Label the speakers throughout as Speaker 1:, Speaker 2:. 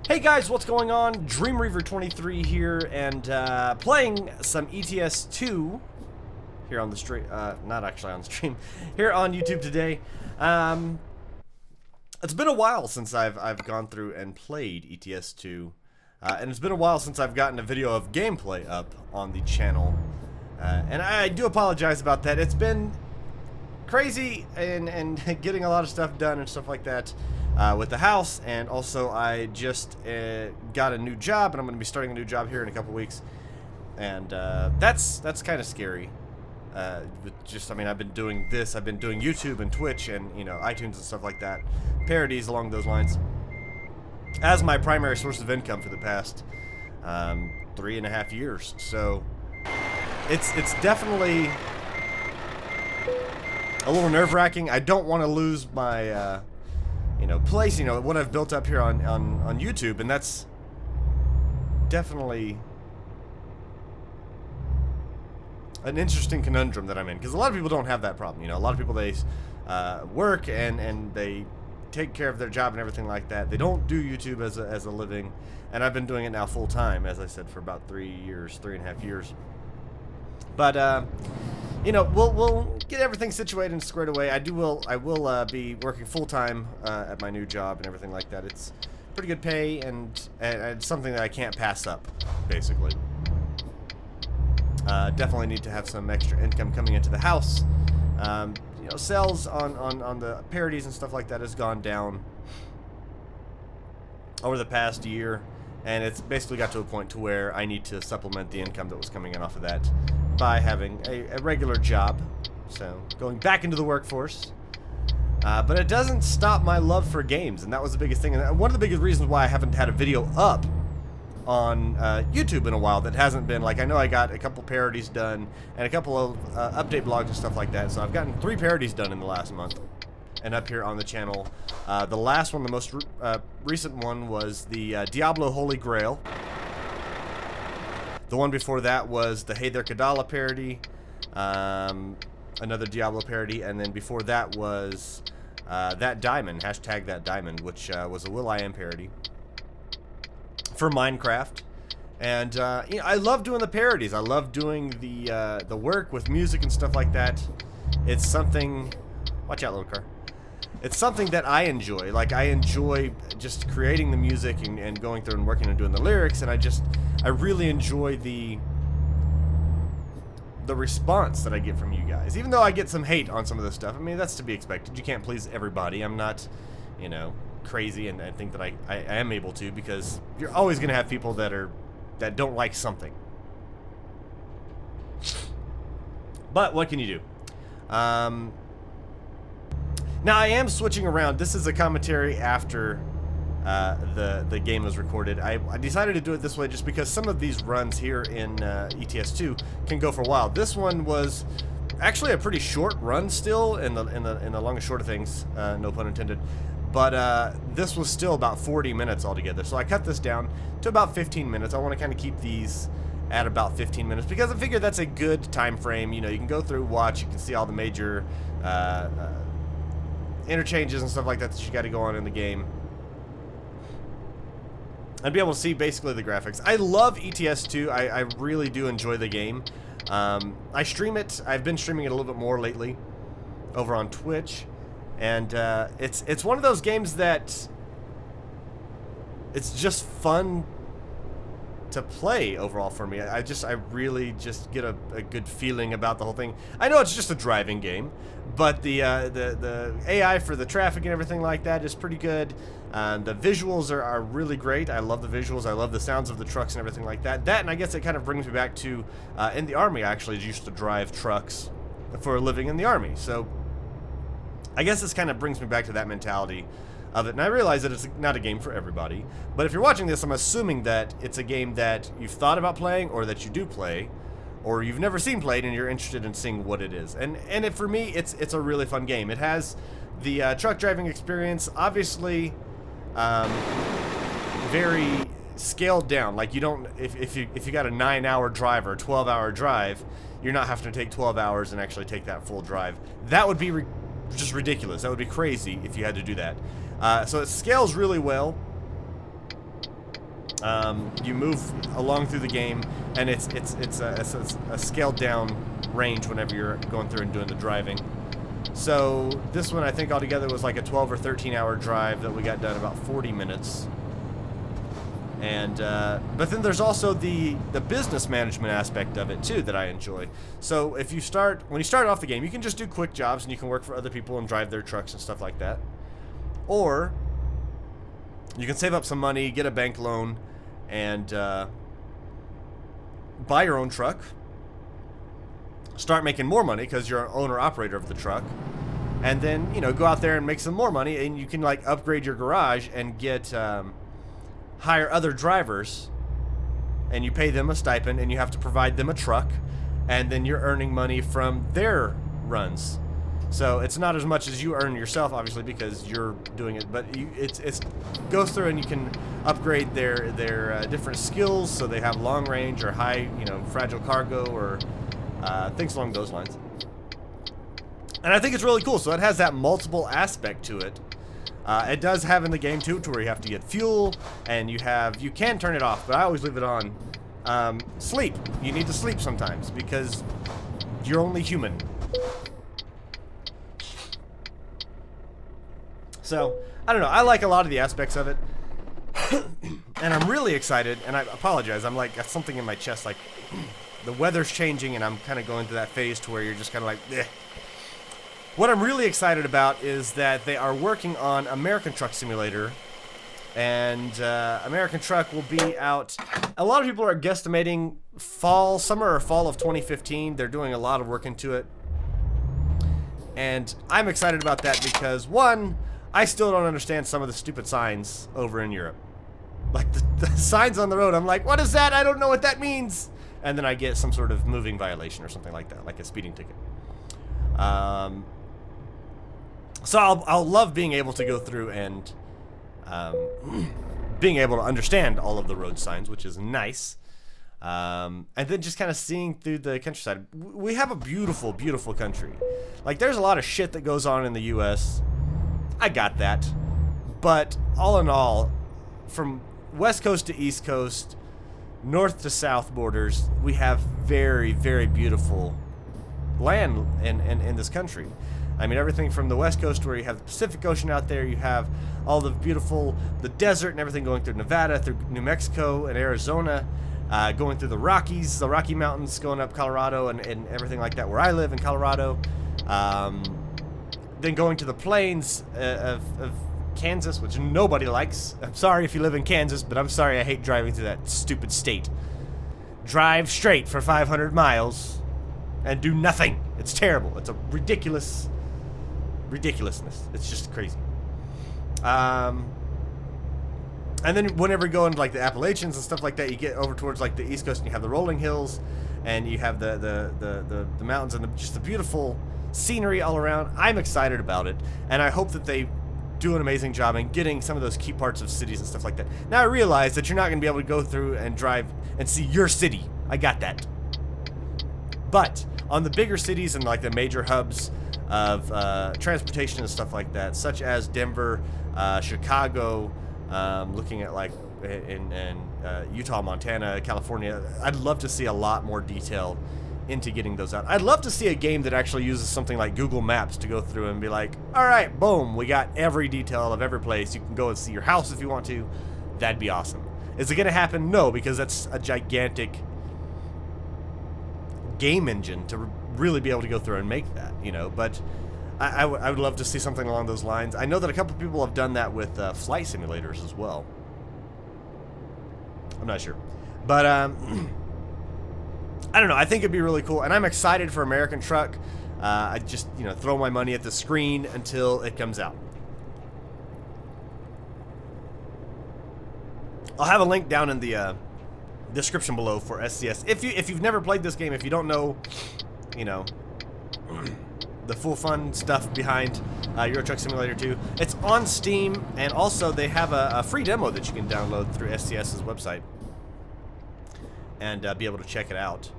Speaker 1: Hey guys, what's going on? DreamReaver23 here, and playing some ETS2 here on the stream. Not actually on the stream, here on YouTube today. It's been a while since I've gone through and played ETS2, and it's been a while since I've gotten a video of gameplay up on the channel, and I do apologize about that. It's been crazy and getting a lot of stuff done and stuff like that. With the house, and also I just got a new job, and I'm going to be starting a new job here in a couple weeks, and that's kind of scary. I mean, I've been doing this, I've been doing YouTube and Twitch and, you know, iTunes and stuff like that, parodies along those lines, as my primary source of income for the past 3.5 years. So it's definitely a little nerve-wracking. I don't want to lose my place, what I've built up here on YouTube, and that's definitely an interesting conundrum that I'm in, because a lot of people don't have that problem. A lot of people, they work and they take care of their job and everything like that. They don't do YouTube as a living, and I've been doing it now full-time, as I said, for about 3.5 years. But we'll get everything situated and squared away. I will be working full-time at my new job and everything like that. It's pretty good pay, and it's something that I can't pass up, basically. Definitely need to have some extra income coming into the house. Sales on the parodies and stuff like that has gone down over the past year, and it's basically got to a point to where I need to supplement the income that was coming in off of that by having a regular job, so going back into the workforce. But it doesn't stop my love for games, and that was the biggest thing. And one of the biggest reasons why I haven't had a video up on YouTube in a while that hasn't been, like, I know I got a couple parodies done and a couple of update blogs and stuff like that, so I've gotten 3 parodies done in the last month and up here on the channel. The last one, the most recent one, was the Diablo Holy Grail. The one before that was the Hey There Kadala parody, another Diablo parody, and then before that was That Diamond, hashtag That Diamond, which was a will.i.am parody for Minecraft. And I love doing the parodies. I love doing the work with music and stuff like that. It's something. Watch out, little car. It's something that I enjoy. Like, I enjoy just creating the music and going through and working and doing the lyrics, and I really enjoy the response that I get from you guys. Even though I get some hate on some of this stuff, I mean, that's to be expected. You can't please everybody. I'm not, crazy and think that I am able to, because you're always going to have people that don't like something. But what can you do? Now, I am switching around. This is a commentary after the game was recorded. I decided to do it this way just because some of these runs here in ETS2 can go for a while. This one was actually a pretty short run still, in the long and short of things, no pun intended. But this was still about 40 minutes altogether. So I cut this down to about 15 minutes. I want to kind of keep these at about 15 minutes because I figure that's a good time frame. You can go through, watch, you can see all the major interchanges and stuff like that you got to go on in the game, and be able to see basically the graphics. I love ETS2. I really do enjoy the game. I stream it. I've been streaming it a little bit more lately over on Twitch, and it's one of those games that it's just fun to play overall for me. I really just get a good feeling about the whole thing. I know it's just a driving game, but the AI for the traffic and everything like that is pretty good. The visuals are really great. I love the visuals. I love the sounds of the trucks and everything like that. That, and I guess it kind of brings me back to in the Army. I actually used to drive trucks for a living in the Army, so I guess this kind of brings me back to that mentality of it. And I realize that it's not a game for everybody, but if you're watching this, I'm assuming that it's a game that you've thought about playing, or that you do play, or you've never seen played and you're interested in seeing what it is. And for me, it's a really fun game. It has the truck driving experience, obviously very scaled down. Like, you don't, if you got a 9-hour drive or a 12-hour drive, you're not having to take 12 hours and actually take that full drive. That would be just ridiculous. That would be crazy if you had to do that. So it scales really well. You move along through the game, and it's a scaled down range whenever you're going through and doing the driving. So this one, I think altogether was like a 12 or 13 hour drive that we got done in about 40 minutes. And but then there's also the business management aspect of it too that I enjoy. So if you when you start off the game, you can just do quick jobs and you can work for other people and drive their trucks and stuff like that. Or you can save up some money, get a bank loan, and buy your own truck. Start making more money because you're an owner-operator of the truck. And then, you know, go out there and make some more money, and you can, like, upgrade your garage and get, hire other drivers, and you pay them a stipend, and you have to provide them a truck, and then you're earning money from their runs. So it's not as much as you earn yourself, obviously, because you're doing it, but it's goes through, and you can upgrade their different skills, so they have long range or high, you know, fragile cargo or things along those lines. And I think it's really cool. So it has that multiple aspect to it. It does have in the game too, to where you have to get fuel, and you can turn it off, but I always leave it on. Sleep. You need to sleep sometimes because you're only human. So, I don't know. I like a lot of the aspects of it. And I'm really excited, and I apologize. I'm like, got something in my chest, like the weather's changing, and I'm kind of going through that phase to where you're just kind of like, eh. What I'm really excited about is that they are working on American Truck Simulator, and American Truck will be out. A lot of people are guesstimating summer or fall of 2015. They're doing a lot of work into it, and I'm excited about that because, one, I still don't understand some of the stupid signs over in Europe. Like the signs on the road, I'm like, what is that? I don't know what that means. And then I get some sort of moving violation or something like that, like a speeding ticket. So I'll love being able to go through and being able to understand all of the road signs, which is nice. And then just kind of seeing through the countryside. We have a beautiful, beautiful country. Like, there's a lot of shit that goes on in the U.S. I got that. But all in all, from West Coast to East Coast, North to South borders, we have very, very beautiful land in this country. I mean, everything from the West Coast, where you have the Pacific Ocean out there, you have all the beautiful, the desert and everything going through Nevada, through New Mexico and Arizona, going through the Rockies, the Rocky Mountains, going up Colorado and everything like that, where I live in Colorado. Then going to the plains of Kansas, which nobody likes. I'm sorry if you live in Kansas, but I'm sorry, I hate driving through that stupid state. Drive straight for 500 miles and do nothing. It's terrible. It's a ridiculousness. It's just crazy. And then whenever you go into like the Appalachians and stuff like that, you get over towards like the East Coast, and you have the rolling hills, and you have the mountains, and just the beautiful scenery all around. I'm excited about it, and I hope that they do an amazing job in getting some of those key parts of cities and stuff like that. Now I realize that you're not going to be able to go through and drive and see your city. I got that. But on the bigger cities and like the major hubs of transportation and stuff like that, such as Denver, Chicago, looking at like in Utah, Montana, California, I'd love to see a lot more detail into getting those out. I'd love to see a game that actually uses something like Google Maps to go through and be like, all right, boom, we got every detail of every place. You can go and see your house if you want to. That'd be awesome. Is it going to happen? No, because that's a gigantic game engine to really be able to go through and make that, you know. But I would love to see something along those lines. I know that a couple people have done that with flight simulators as well. I'm not sure, but I don't know. I think it'd be really cool, and I'm excited for American Truck. I just, you know, throw my money at the screen until it comes out. I'll have a link down in the description below for SCS. If you've never played this game, if you don't know, you know, the full fun stuff behind Euro Truck Simulator 2, it's on Steam, and also they have a free demo that you can download through SCS's website and be able to check it out.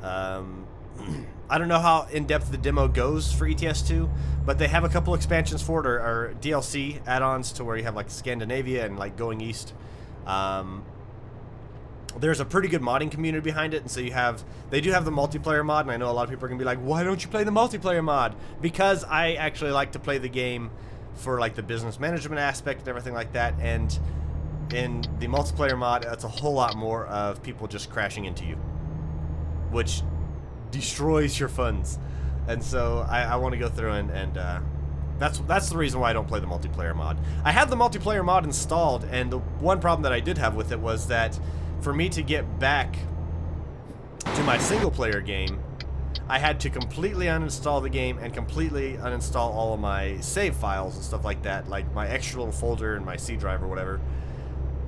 Speaker 1: I don't know how in-depth the demo goes for ETS2, but they have a couple expansions for it, or DLC add-ons to where you have like Scandinavia and like going east. there's a pretty good modding community behind it, and so they do have the multiplayer mod, and I know a lot of people are gonna be like, why don't you play the multiplayer mod? Because I actually like to play the game for like the business management aspect and everything like that, and in the multiplayer mod, it's a whole lot more of people just crashing into you, which destroys your funds. And so I want to go through and that's the reason why I don't play the multiplayer mod. I have the multiplayer mod installed, and the one problem that I did have with it was that for me to get back to my single player game, I had to completely uninstall the game and completely uninstall all of my save files and stuff like that, like my extra little folder and my C drive or whatever,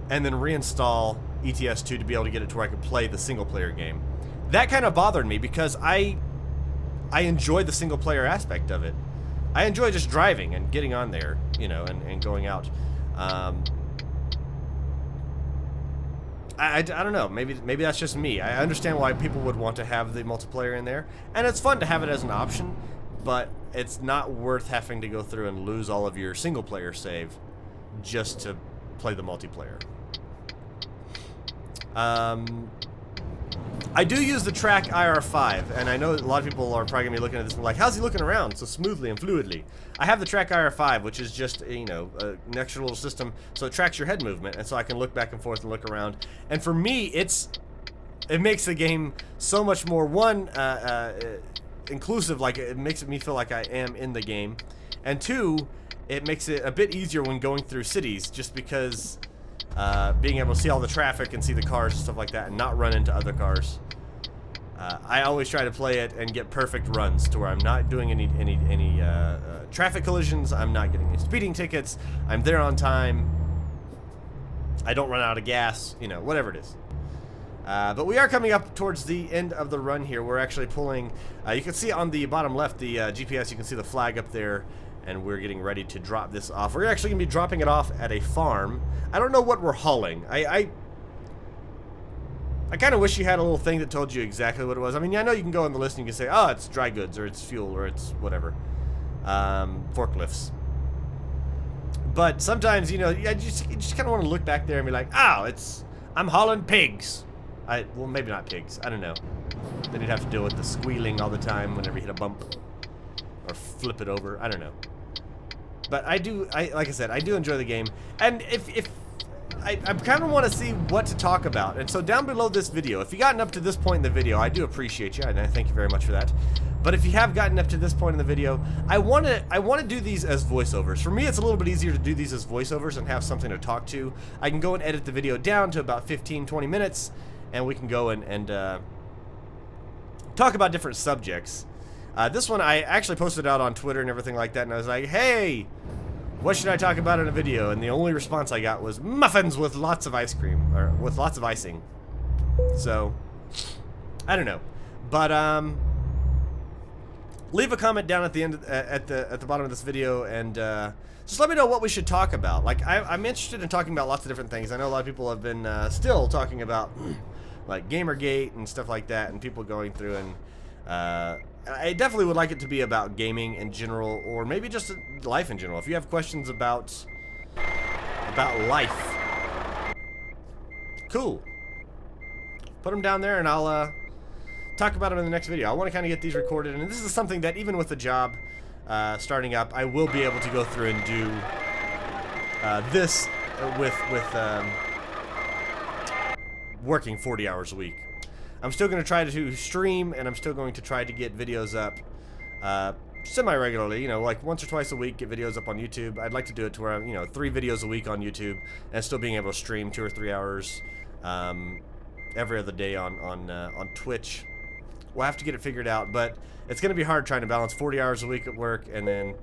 Speaker 1: and then reinstall ETS2 to be able to get it to where I could play the single player game. That kind of bothered me because I enjoy the single player aspect of it. I enjoy just driving and getting on there, you know, and going out. I don't know, maybe that's just me. I understand why people would want to have the multiplayer in there, and it's fun to have it as an option, but it's not worth having to go through and lose all of your single player save just to play the multiplayer. I do use the track IR5, and I know a lot of people are probably gonna be looking at this and like, how's he looking around so smoothly and fluidly? I have the track IR5, which is just, you know, an extra little system, so it tracks your head movement, and so I can look back and forth and look around. And for me, it makes the game so much more, one, inclusive, like it makes me feel like I am in the game, and two, it makes it a bit easier when going through cities, just because being able to see all the traffic and see the cars and stuff like that and not run into other cars. I always try to play it and get perfect runs to where I'm not doing any traffic collisions, I'm not getting any speeding tickets, I'm there on time, I don't run out of gas, you know, whatever it is. But we are coming up towards the end of the run here. We're actually pulling, you can see on the bottom left, the GPS, you can see the flag up there, and we're getting ready to drop this off. We're actually going to be dropping it off at a farm. I don't know what we're hauling. I kind of wish you had a little thing that told you exactly what it was. I mean, I know you can go on the list and you can say, oh, it's dry goods, or it's fuel, or it's whatever. Forklifts. But sometimes, you know, you just kind of want to look back there and be like, oh, I'm hauling pigs. Well, maybe not pigs. I don't know. Then you'd have to deal with the squealing all the time whenever you hit a bump. Or flip it over. I don't know. But like I said, I do enjoy the game. And I kind of want to see what to talk about. And so down below this video, if you've gotten up to this point in the video, I do appreciate you, and I thank you very much for that. But if you have gotten up to this point in the video, I want to do these as voiceovers. For me, it's a little bit easier to do these as voiceovers and have something to talk to. I can go and edit the video down to about 15-20 minutes, and we can go and talk about different subjects. This one I actually posted out on Twitter and everything like that, and I was like, hey, what should I talk about in a video? And the only response I got was muffins with lots of ice cream, or with lots of icing. So, I don't know. But, leave a comment down at the end, at the bottom of this video, and just let me know what we should talk about. Like, I'm interested in talking about lots of different things. I know a lot of people have been still talking about, like, Gamergate and stuff like that, and people going through and, I definitely would like it to be about gaming in general, or maybe just life in general. If you have questions about life, cool. Put them down there, and I'll talk about them in the next video. I want to kind of get these recorded, and this is something that even with the job starting up, I will be able to go through and do this with working 40 hours a week. I'm still going to try to stream, and I'm still going to try to get videos up semi-regularly, you know, like once or twice a week, get videos up on YouTube. I'd like to do it to where I'm, you know, 3 videos a week on YouTube, and still being able to stream 2 or 3 hours every other day on Twitch. We'll have to get it figured out, but it's going to be hard trying to balance 40 hours a week at work and then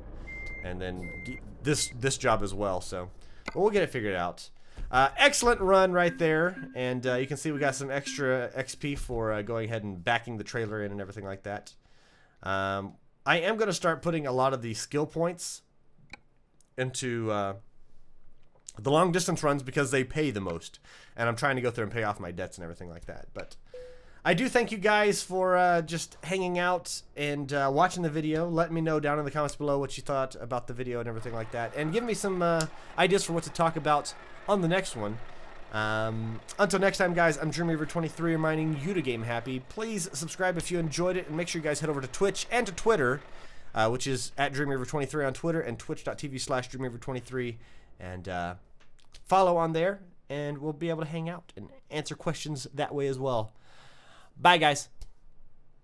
Speaker 1: this job as well, so we'll get it figured out. Excellent run right there, and you can see we got some extra XP for going ahead and backing the trailer in and everything like that. I am going to start putting a lot of the skill points into the long distance runs because they pay the most, and I'm trying to go through and pay off my debts and everything like that. But I do thank you guys for just hanging out and watching the video. Let me know down in the comments below what you thought about the video and everything like that, and give me some ideas for what to talk about on the next one. Until next time, guys, I'm Dreamweaver23 reminding you to game happy. Please subscribe if you enjoyed it, and make sure you guys head over to Twitch and to Twitter, which is at Dreamweaver23 on Twitter and twitch.tv/Dreamweaver23, and follow on there, and we'll be able to hang out and answer questions that way as well. Bye, guys.